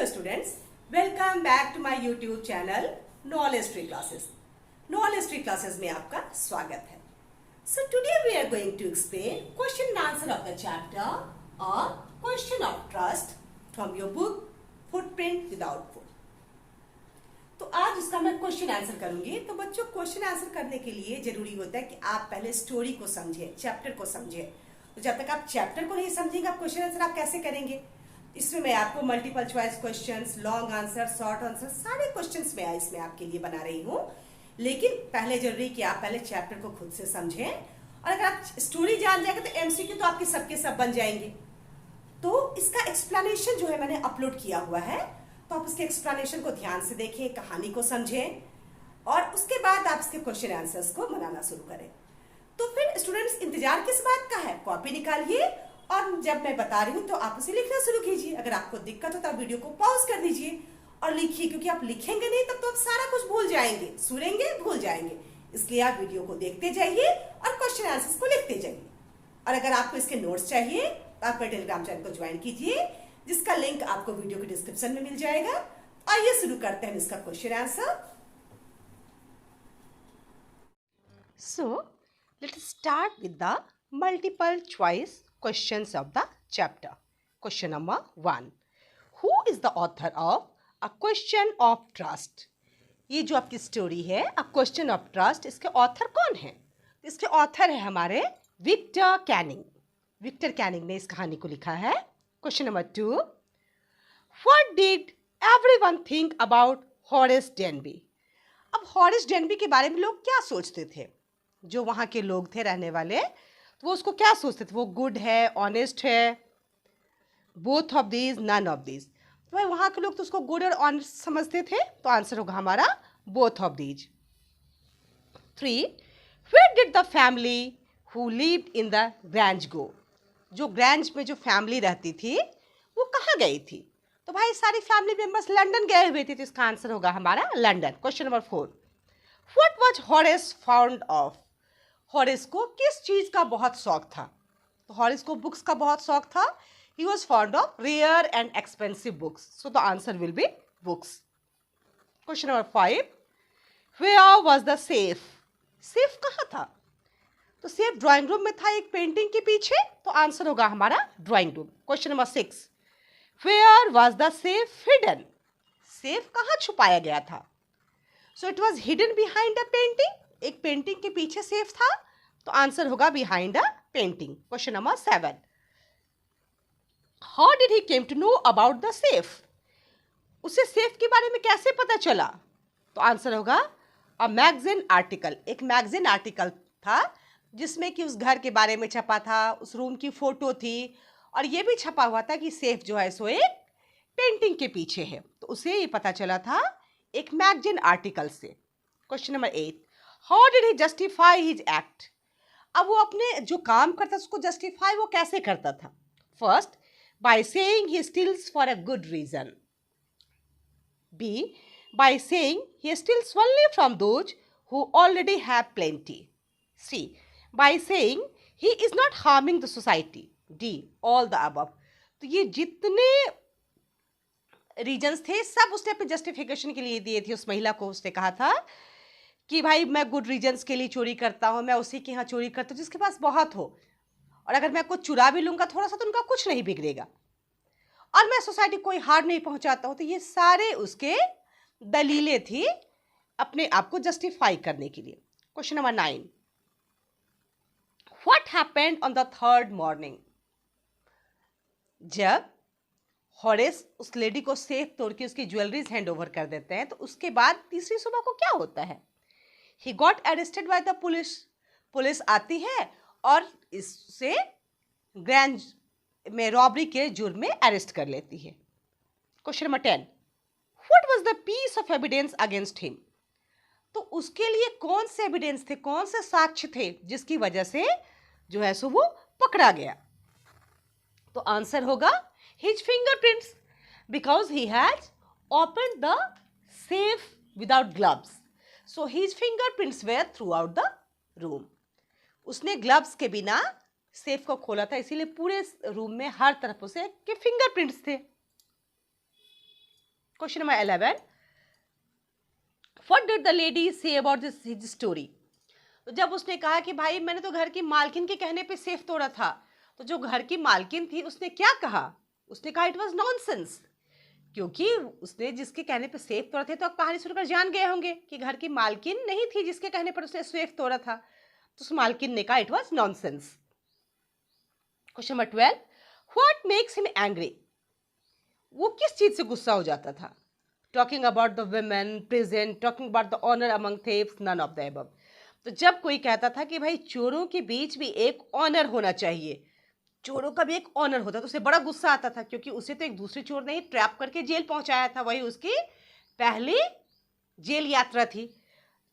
Hello students, welcome back to my YouTube channel Knowledge Tree Classes. Knowledge Tree Classes में आपका स्वागत है. So today we are going to explain question and answer of the chapter or question of trust from your book Footprint Without Foot. तो आज इसका मैं question answer करूंगी. तो बच्चों क्वेश्चन आंसर करने के लिए जरूरी होता है कि आप पहले स्टोरी को समझें, चैप्टर को समझें. तो जब तक आप चैप्टर को नहीं समझेंगे आप क्वेश्चन आंसर आप कैसे करेंगे. इसमें मैं आपको multiple choice questions, long answer, short answer सारे क्वेश्चंस मैं इसमें आपके लिए बना रही हूँ. लेकिन पहले जरूरी कि आप पहले चैप्टर को खुद से समझें. और अगर आप स्टोरी जान जाएंगे तो एमसीक्यू तो आपके सबके सब बन जाएंगे. तो इसका एक्सप्लेनेशन जो है मैंने अपलोड किया हुआ है, तो आप उसके एक्सप्लेनेशन को ध्यान से देखें, कहानी को समझें और उसके बाद आप इसके क्वेश्चन आंसर्स को बनाना शुरू करें. तो फिर स्टूडेंट्स इंतजार किस बात का है, कॉपी निकालिए और जब मैं बता रही हूँ तो आप उसे लिखना शुरू कीजिए. अगर आपको दिक्कत हो तो आप वीडियो को पॉज कर दीजिए और लिखिए, क्योंकि आप लिखेंगे नहीं तब तो आप सारा कुछ भूल जाएंगे, सुनेंगे भूल जाएंगे. इसलिए आप वीडियो को देखते जाइए और क्वेश्चन आंसर्स को लिखते जाइए. और अगर आपको इसके नोट्स चाहिए तो आप मेरे टेलीग्राम चैनल को ज्वाइन कीजिए, जिसका लिंक आपको वीडियो के डिस्क्रिप्शन में मिल जाएगा. आइए शुरू करते हैं इसका question answer. So let's start with the multiple choice questions of the chapter. Question number 1. Who is the author of A Question of Trust? ये जो आपकी स्टोरी है A Question of Trust, इसके ऑथर कौन है? इसके ऑथर है हमारे विक्टर कैनिंग. विक्टर कैनिंग ने इस कहानी को लिखा है. Question number 2. What did everyone think about Horace Denby? अब हॉरेस डेनबी के बारे में लोग क्या सोचते थे? जो वहाँ के लोग थे रहने वाले, वो उसको क्या सोचते थे? वो गुड है, ऑनेस्ट है, both of these, none of these. तो भाई वहाँ के लोग तो उसको गुड और ऑनेस्ट समझते थे, तो आंसर होगा हमारा both of these. 3. Where did the family who lived in the grange go? जो ग्रैंज में जो फैमिली रहती थी वो कहाँ गई थी? तो भाई सारी फैमिली मेंबर्स लंदन गए हुए थे, तो इसका आंसर होगा हमारा London. Question number 4. What was Horace found of? Horace को किस चीज़ का बहुत शौक था? तो हॉरेस को बुक्स का बहुत शौक था. He was fond of rare and expensive books, so the answer will be books. Question number 5. Where was the safe? Safe कहाँ था? तो सेफ ड्राइंग रूम में था, एक पेंटिंग के पीछे, तो आंसर होगा हमारा drawing room. Question number 6. Where was the safe hidden? Safe कहाँ छुपाया गया था? So it was hidden behind a painting. एक पेंटिंग के पीछे सेफ था, तो आंसर होगा behind a painting. Question number 7. How did he came to know about the safe? उसे सेफ के बारे में कैसे पता चला? तो आंसर होगा अ मैगजीन आर्टिकल. एक मैगजीन आर्टिकल था जिसमें कि उस घर के बारे में छपा था, उस रूम की फोटो थी और ये भी छपा हुआ था कि सेफ जो है सो एक पेंटिंग के पीछे है. तो उसे ये पता चला था एक मैगजीन आर्टिकल से. Question number 8. How did he justify his act? अब वो अपने जो काम करता उसको जस्टिफाई वो कैसे करता था? First, by saying he steals for a good reason. B, by saying he steals only from those who already have plenty. C, by saying he is not harming the society. D, all the above. तो ये जितने regions थे सब उसने अपने justification के लिए दिए थे. उस महिला को उसने कहा था कि भाई मैं गुड रीजन्स के लिए चोरी करता हूँ, मैं उसी के यहाँ चोरी करता हूँ जिसके पास बहुत हो, और अगर मैं कुछ चुरा भी लूँगा थोड़ा सा तो उनका कुछ नहीं बिगड़ेगा, और मैं सोसाइटी को कोई हार्म नहीं पहुँचाता हूँ. तो ये सारे उसके दलीलें थी अपने आप को जस्टिफाई करने के लिए. Question number 9. What happened on the third morning? जब हॉरेस उस लेडी को सेफ तोड़ के उसकी ज्वेलरीज हैंड ओवर कर देते हैं, तो उसके बाद तीसरी सुबह को क्या होता है? He got arrested by the police. Police आती है और इससे ग्रैंड में रॉबरी के जुर्म में अरेस्ट कर लेती है. Question number 10. What was the piece of evidence against him? तो उसके लिए कौन से एविडेंस थे, कौन से साक्ष्य थे जिसकी वजह से जो है सो वो पकड़ा गया? तो आंसर होगा his fingerprints, because he had opened the safe without gloves. So his fingerprints were throughout the room. उसने ग्लव्स के बिना सेफ को खोला था, इसीलिए पूरे रूम में हर तरफ उसे के फिंगरप्रिंट्स थे. Question number 11, what did the lady say about this story? तो जब उसने कहा कि भाई मैंने तो घर की मालकिन के कहने पे सेफ तोड़ा था, तो जो घर की मालकिन थी उसने क्या कहा? उसने कहा इट वॉज नॉनसेंस, क्योंकि उसने जिसके कहने पे सेफ तोड़ा थे तो आप कहानी सुनकर जान गए होंगे कि घर की मालकिन नहीं थी जिसके कहने पर उसने सेफ तोड़ा था, तो उस मालकिन ने कहा it was nonsense. Question number 12, what makes him angry? वो किस चीज से गुस्सा हो जाता था? Talking about the women present, talking about the honour among thieves, none of the above. तो जब कोई कहता था कि भाई चोरों के बीच भी एक ऑनर होना चाहिए, चोरों का भी एक ऑनर होता, तो उसे बड़ा गुस्सा आता था, क्योंकि उसे तो एक दूसरे चोर ने ही ट्रैप करके जेल पहुंचाया था, वही उसकी पहली जेल यात्रा थी।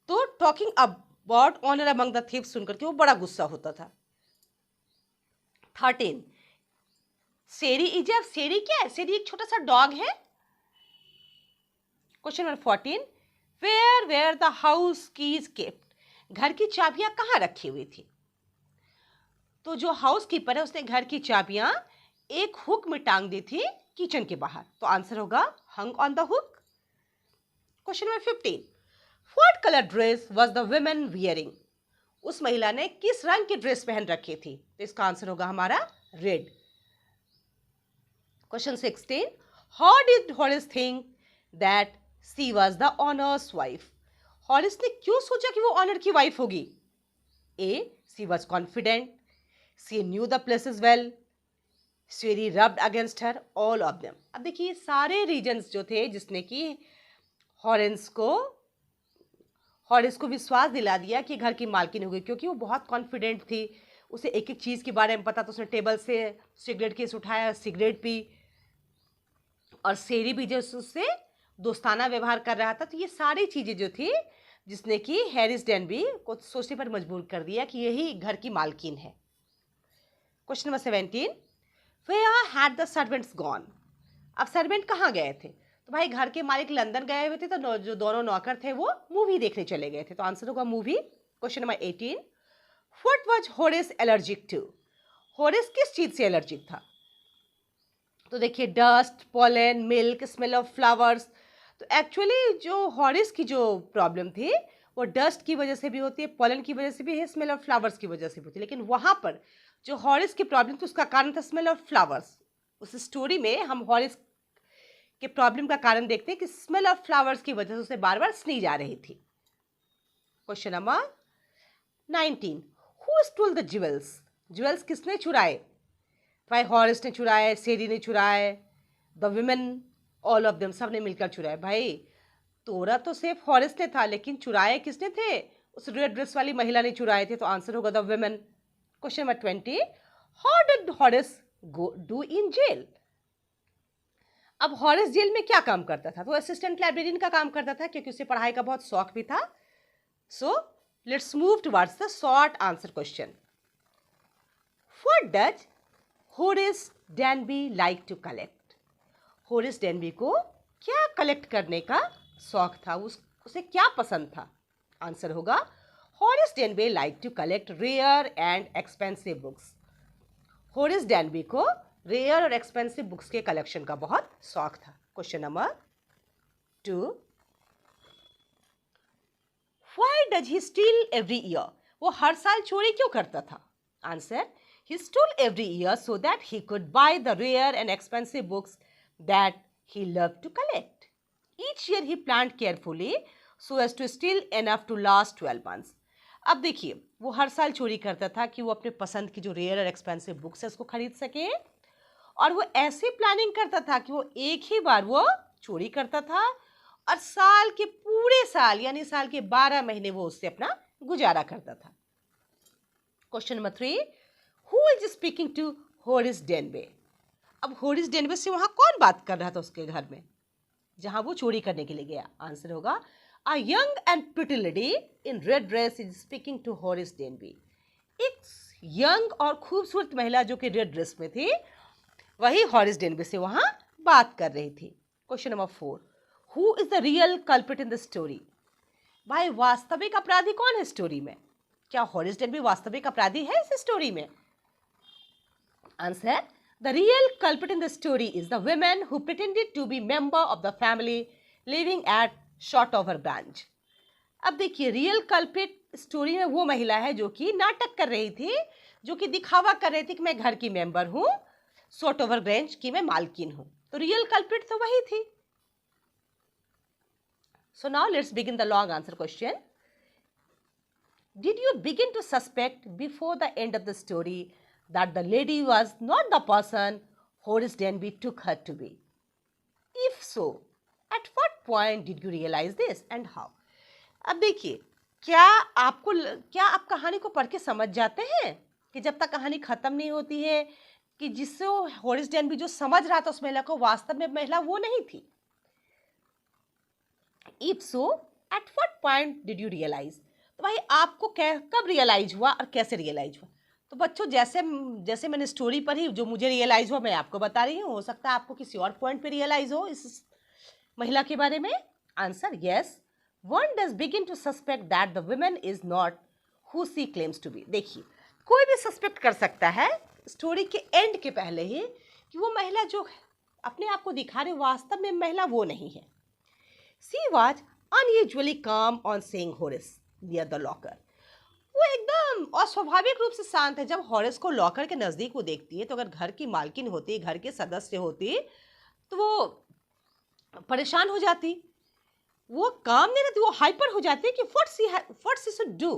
तो talking about honour among the thieves सुनकर के वो बड़ा गुस्सा होता था। 13, सेरी इजब, सेरी क्या है? सेरी एक छोटा सा डॉग है। Question number 14, where where the house keys kept? घर की चाबियां कहाँ रखी हुई थी? तो जो हाउस कीपर है उसने घर की चाबियां एक हुक में टांग दी थी किचन के बाहर, तो आंसर होगा हंग on the hook. Question number 15, what colour dress was the women wearing? उस महिला ने किस रंग की ड्रेस पहन रखी थी? तो इसका आंसर होगा हमारा red. Question 16, how did Horace think that she was the owner's wife? Horace ने क्यों सोचा कि वो ऑनर की वाइफ होगी? A, she was confident, she knew the places well, she rubbed against her, all of them. अब देखिए सारे रीजंस जो थे जिसने कि हॉरिस को विश्वास दिला दिया कि घर की मालकिन होगी, क्योंकि वो बहुत कॉन्फिडेंट थी, उसे एक एक चीज़ के बारे में पता, तो उसने टेबल से सिगरेट केस उठाया, सिगरेट पी, और शेरी भी जो उससे दोस्ताना व्यवहार कर रहा था। तो ये सारी चीज़ें जो थी जिसने कि हैरिस डेनबी को सोचने पर मजबूर कर दिया कि यही घर की मालकिन है। Question number 17, where had the servants gone? अब सर्वेंट कहाँ गए थे? तो भाई घर के मालिक लंदन गए हुए थे, तो जो दोनों नौकर थे वो मूवी देखने चले गए थे, तो आंसर होगा movie. Question number 18, what was Horace allergic to? Horace किस चीज से एलर्जिक था? तो देखिए dust, pollen, milk, smell of flowers. तो एक्चुअली जो हॉरिस की जो प्रॉब्लम थी वो डस्ट की वजह से भी होती है, पॉलन की वजह से भी है, स्मेल ऑफ फ्लावर्स की वजह से भी होती है, लेकिन वहाँ पर जो हॉरिस की प्रॉब्लम थी उसका कारण था स्मेल ऑफ फ्लावर्स। उस स्टोरी में हम हॉरिस के प्रॉब्लम का कारण देखते हैं कि स्मेल ऑफ फ्लावर्स की वजह से उसे बार बार स्नीज आ रही थी। Question number 19, who stole the jewels? Jewels किसने चुराए? भाई हॉरिस ने चुराए, सेरी ने चुराए, the women, all of them, सब ने मिलकर चुराए। भाई तोड़ा तो सिर्फ हॉरिस ने था, लेकिन चुराए किसने थे? उस रेड ड्रेस वाली महिला ने चुराए थे, तो आंसर होगा the women. Question number 20, how did Horace go do in jail? अब हॉरिस जेल में क्या काम करता था? तो असिस्टेंट लाइब्रेरियन का काम करता था, क्योंकि उसे पढ़ाई का बहुत शौक भी था। So let's move towards the short answer question. What does Horace Danby like to collect? Horace Danby को क्या कलेक्ट करने का शौक था? उसे क्या पसंद था? आंसर होगा Horace Danby like to collect rare and expensive books. Horace Danby को रेयर और एक्सपेंसिव बुक्स के कलेक्शन का बहुत शौक था। Question number 2, why does he steal every year? वो हर साल चोरी क्यों करता था? Answer, he stole every year so that he could buy the rare and expensive books that he loved to collect. Each year he planned carefully so as to steal enough to last 12 months. अब देखिए वो हर साल चोरी करता था कि वो अपने पसंद की जो रेयर और एक्सपेंसिव बुक्स है उसको खरीद सके, और वो ऐसे प्लानिंग करता था कि वो एक ही बार वो चोरी करता था और साल के पूरे साल यानी साल के 12 महीने वो उससे अपना गुजारा करता था। Question number 3, who is speaking to Horace Danby? अब हॉरिस डेनबे से वहां कौन बात कर रहा था उसके घर में जहां वो चोरी करने के लिए गया? आंसर होगा a young and pretty lady in red dress is speaking to Horace Danby. एक यंग और खूबसूरत महिला जो कि रेड ड्रेस में थी वही हॉरिस डेनबे से वहां बात कर रही थी। Question number 4, who is the real culprit in the story? भाई वास्तविक अपराधी कौन है स्टोरी में? क्या हॉरिस डेनबे वास्तविक अपराधी है इस स्टोरी में? Answer, The real culprit in the story is the woman who pretended to be member of the family living at Shotover branch. अब देखिए, रियल कल्प्रिट स्टोरी में वो महिला है जो कि नाटक कर रही थी, जो कि दिखावा कर रही थी कि मैं घर की मेंबर हूं, शॉटओवर ब्रांच की मैं मालकिन हूं। तो रियल कल्प्रिट तो वही थी। So now let's begin the long answer question. Did you begin to suspect before the end of the story that the lady was not the person Horace Danby took her to be? If so, at what point did you realise this and how? अब देखिए, क्या आप कहानी को पढ़ के समझ जाते हैं कि जब तक कहानी खत्म नहीं होती है कि जिससे होरिस डेनबी जो समझ रहा था उस महिला को, वास्तव में महिला वो नहीं थी। If so, at what point did you realise? तो भाई आपको कब रियलाइज हुआ और कैसे रियलाइज हुआ? तो बच्चों, जैसे मैंने स्टोरी पढ़ी, जो मुझे रियलाइज हुआ मैं आपको बता रही हूँ। हो सकता है आपको किसी और पॉइंट पे रियलाइज हो इस महिला के बारे में। Answer yes, one does begin to suspect that the woman is not who she claims to be. देखिए, कोई भी सस्पेक्ट कर सकता है स्टोरी के एंड के पहले ही कि वो महिला जो अपने आप को दिखा रही वास्तव में महिला वो नहीं है। She was unusually calm on seeing Horace near the locker. वो एकदम अस्वाभाविक रूप से शांत है। जब हॉरेस को लॉकर के नज़दीक वो देखती है, तो अगर घर की मालकिन होती, घर के सदस्य होती, तो वो परेशान हो जाती, वो काम नहीं रहती, वो हाइपर हो जाती है कि what she should do.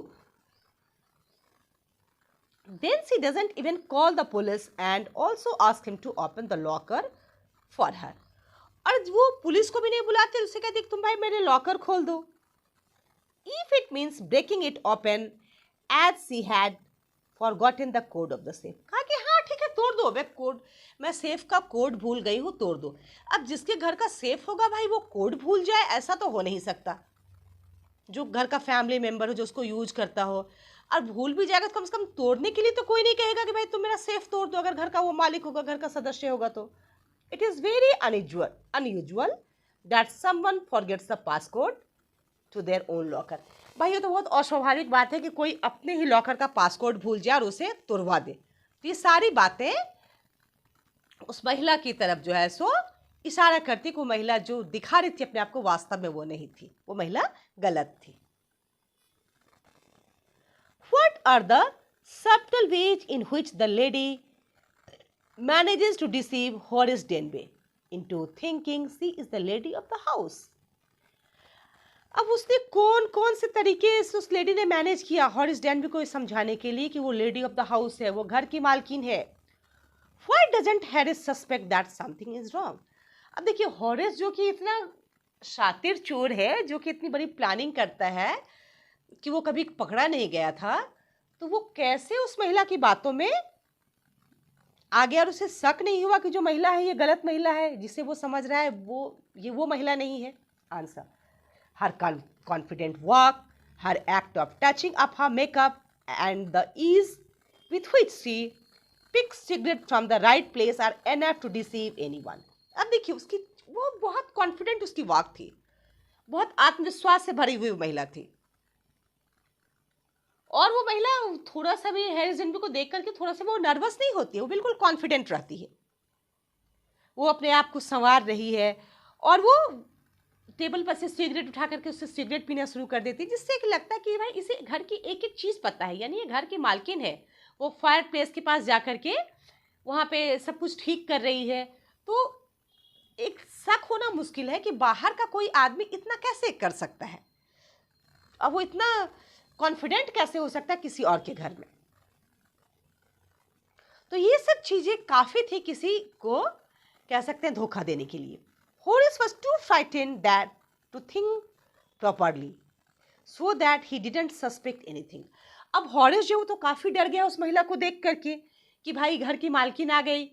Then she doesn't even call the police and also ask him to open the locker for her. और वो पुलिस को भी नहीं बुलाते, उससे कहती तुम भाई मेरे लॉकर खोल दो। If it means breaking it open as she had forgotten the code of the safe. कहा कि हाँ ठीक है, तोड़ दो, मैं सेफ का कोड भूल गई हूँ, तोड़ दो। अब जिसके घर का सेफ होगा भाई वो कोड भूल जाए, ऐसा तो हो नहीं सकता। जो घर का फैमिली मेंबर हो, जो उसको यूज करता हो, और भूल भी जाएगा तो कम से कम तोड़ने के लिए तो कोई नहीं कहेगा कि भाई तुम मेरा सेफ तोड़ दो, अगर घर का वो मालिक होगा, घर का सदस्य होगा तो। It is very unusual that someone forgets the passcode to their own locker. भाई ये तो बहुत अस्वाभाविक बात है कि कोई अपने ही लॉकर का पासकोड भूल जाए और उसे तोड़वा दे। तो ये सारी बातें उस महिला की तरफ जो है सो इशारा करती कि वो महिला जो दिखा रही थी अपने आप को, वास्तव में वो नहीं थी, वो महिला गलत थी। What are the subtle ways in which the lady manages to deceive Horace Denby into thinking she is the lady of the house? अब उसने कौन कौन से तरीके से उस लेडी ने मैनेज किया हॉरिस डेनबी को समझाने के लिए कि वो लेडी ऑफ द हाउस है, वो घर की मालकिन है। Why doesn't Harris suspect that something is wrong? अब देखिए, हॉरिस जो कि इतना शातिर चोर है, जो कि इतनी बड़ी प्लानिंग करता है कि वो कभी पकड़ा नहीं गया था, तो वो कैसे उस महिला की बातों में आ गया और उसे शक नहीं हुआ कि जो महिला है ये गलत महिला है, जिसे वो समझ रहा है वो महिला नहीं है? Answer, her confident walk, her act of touching up her makeup, and the ease with which she picks cigarette from the right place are enough to deceive anyone. अब देखिए, वो बहुत कॉन्फिडेंट उसकी वॉक थी, बहुत आत्मविश्वास से भरी हुई महिला थी। और वो महिला थोड़ा सा भी हैरिस डेनबी को देख करके थोड़ा सा वो नर्वस नहीं होती है, वो बिल्कुल कॉन्फिडेंट रहती है। वो अपने आप को संवार रही है और वो टेबल पर से सिगरेट उठा करके उससे सिगरेट पीना शुरू कर देती है, जिससे कि लगता है कि भाई इसे घर की एक एक चीज़ पता है, यानी ये घर की मालकिन है। वो फायर प्लेस के पास जा करके वहाँ पे सब कुछ ठीक कर रही है। तो एक शक होना मुश्किल है कि बाहर का कोई आदमी इतना कैसे कर सकता है, अब वो इतना कॉन्फिडेंट कैसे हो सकता है किसी और के घर में। तो ये सब चीज़ें काफ़ी थी किसी को कह सकते हैं धोखा देने के लिए। Horace was too frightened to think properly, so that he didn't suspect anything. अब हॉरिस जो तो काफ़ी डर गया उस महिला को देख करके कि भाई घर की मालकिन आ गई।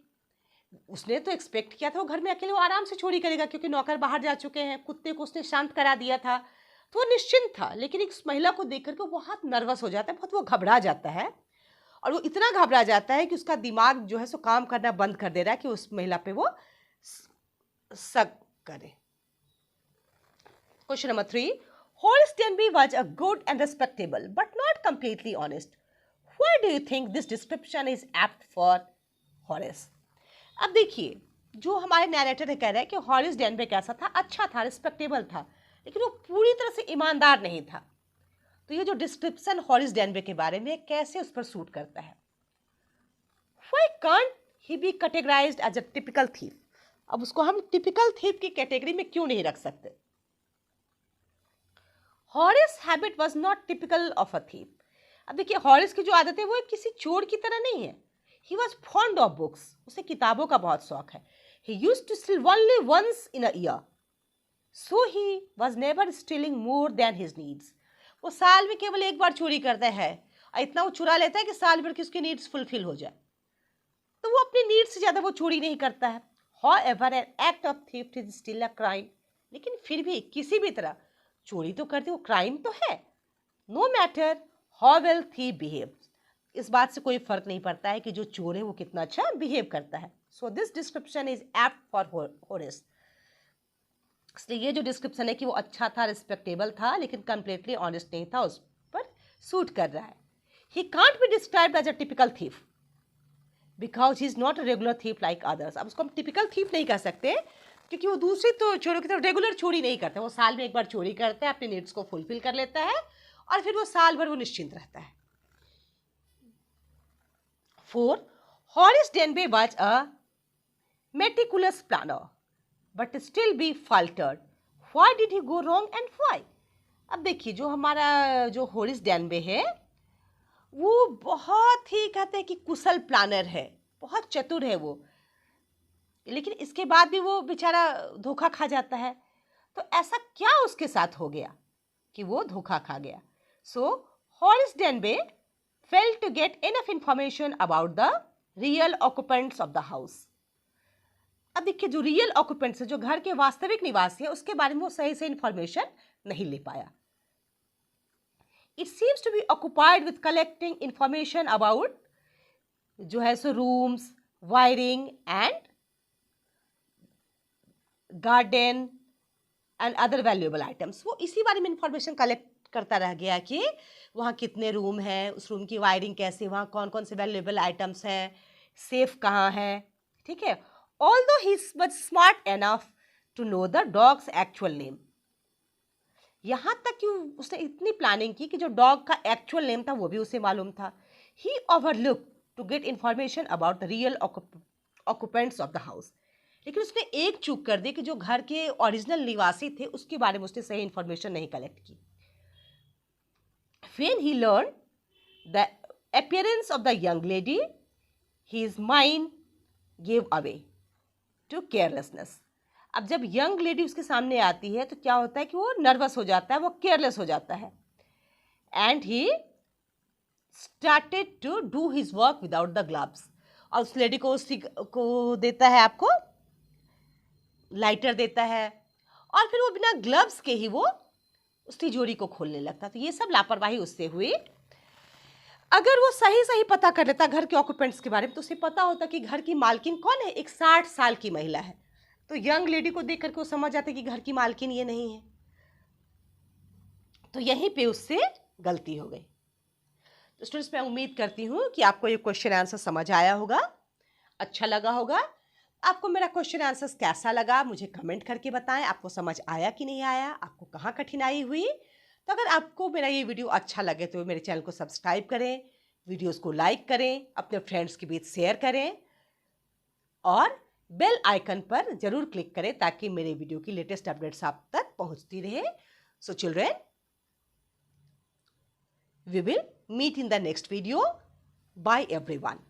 उसने तो एक्सपेक्ट किया था वो घर में अकेले वो आराम से चोरी करेगा, क्योंकि नौकर बाहर जा चुके हैं, कुत्ते को उसने शांत करा दिया था, तो वो निश्चिंत था। लेकिन इस महिला को देख करके वो बहुत नर्वस हो जाता है, बहुत वो घबरा जाता है, और वो इतना घबरा जाता है कि उसका दिमाग जो है सो काम करना बंद कर दे रहा है कि उस महिला पे वो शक करे। Question number 3. Horace Denby was a good and respectable, but not completely honest. Why do you think this description is apt for Horace? अब देखिए, जो हमारे नैरेटर कह रहे हैं कि हॉरिस डेनबे कैसा था, अच्छा था, रिस्पेक्टेबल था, लेकिन वो पूरी तरह से ईमानदार नहीं था। तो ये जो डिस्क्रिप्शन हॉरिस डेनबे के बारे में कैसे उस पर सूट करता है। Why can't he be categorized as a typical thief? अब उसको हम टिपिकल थीफ की कैटेगरी में क्यों नहीं रख सकते? हॉरिस habit was not typical of a thief. अब देखिए, हॉरिस की जो आदत है वो किसी चोर की तरह नहीं है। He was fond of books, उसे किताबों का बहुत शौक है। He used to steal only once in a year, so he was never stealing more than his needs. वो साल में केवल एक बार चोरी करता है और इतना वो चुरा लेता है कि साल भर की उसकी नीड्स फुलफिल हो जाए। तो वो अपनी नीड्स से ज़्यादा वो चोरी नहीं करता है। However, an act of theft is still a crime. लेकिन फिर भी किसी भी तरह चोरी तो करते, वो क्राइम तो है। No matter how well thief behaves. इस बात से कोई फर्क नहीं पड़ता है कि जो चोर है वो कितना अच्छा बिहेव करता है। So this description is apt for Horace. इसलिए ये जो डिस्क्रिप्शन है कि वो अच्छा था, रिस्पेक्टेबल था, लेकिन कंप्लीटली ऑनेस्ट नहीं था, उस पर सूट कर रहा है। He can't be described as a typical thief. Because he is not a regular thief like others. अब उसको हम टिपिकल थीफ नहीं कह सकते क्योंकि वो दूसरी तो चोरों की तरह रेगुलर चोरी नहीं करता। वो साल में एक बार चोरी करता है, अपने नीड्स को फुलफिल कर लेता है और फिर वो साल भर वो निश्चिंत रहता है। 4. Horace Danby was a meticulous planner but still be faltered. Why did he go wrong and why? अब देखिए, जो हमारा जो हॉरिस डेनबे है वो बहुत ही कहते हैं कि कुशल प्लानर है, बहुत चतुर है वो, लेकिन इसके बाद भी वो बेचारा धोखा खा जाता है। तो ऐसा क्या उसके साथ हो गया कि वो धोखा खा गया? So Horace Danby failed to get enough information about the real occupants of the house. अब देखिए, जो रियल ऑक्युपेंट्स है, जो घर के वास्तविक निवासी है, उसके बारे में वो सही से इंफॉर्मेशन नहीं ले पाया। It seems to be occupied with collecting information about जो है so rooms, wiring and garden and other valuable items. वो इसी बारे में इंफॉर्मेशन कलेक्ट करता रह गया कि वहाँ कितने रूम हैं, उस रूम की वायरिंग कैसे, वहाँ कौन कौन से वैल्यूएबल आइटम्स हैं, सेफ कहाँ है। ठीक है, although he was smart enough to know the dog's actual name. यहाँ तक कि उसने इतनी प्लानिंग की कि जो डॉग का एक्चुअल नेम था वो भी उसे मालूम था। He overlook to get information about the real occupants of the house. लेकिन उसने एक चूक कर दी कि जो घर के ओरिजिनल निवासी थे उसके बारे में उसने सही इंफॉर्मेशन नहीं कलेक्ट की। When he learned the appearance of the young lady, his mind gave away to carelessness. अब जब यंग लेडी उसके सामने आती है तो क्या होता है कि वो नर्वस हो जाता है, वो केयरलेस हो जाता है। And he started to do his work without the gloves. और उस लेडी को देता है, आपको लाइटर देता है और फिर वो बिना ग्लव्स के ही वो उस तिजोरी को खोलने लगता। तो ये सब लापरवाही उससे हुई। अगर वो सही सही पता कर लेता घर के ऑक्युपेंट्स के बारे में तो उसे पता होता कि घर की मालकिन कौन है, एक 60 साल की महिला है। तो यंग लेडी को देख करके वो समझ जाते कि घर की मालकिन ये नहीं है। तो यहीं पे उससे गलती हो गई। तो स्टूडेंट्स, मैं उम्मीद करती हूँ कि आपको ये क्वेश्चन आंसर समझ आया होगा, अच्छा लगा होगा। आपको मेरा क्वेश्चन आंसर कैसा लगा मुझे कमेंट करके बताएं। आपको समझ आया कि नहीं आया, आपको कहाँ कठिनाई हुई। तो अगर आपको मेरा ये वीडियो अच्छा लगे तो मेरे चैनल को सब्सक्राइब करें, वीडियोस को लाइक करें, अपने फ्रेंड्स के बीच शेयर करें और बेल आइकन पर जरूर क्लिक करें ताकि मेरे वीडियो की लेटेस्ट अपडेट्स आप तक पहुंचती रहे। सो children, we will meet in the next video. Bye everyone.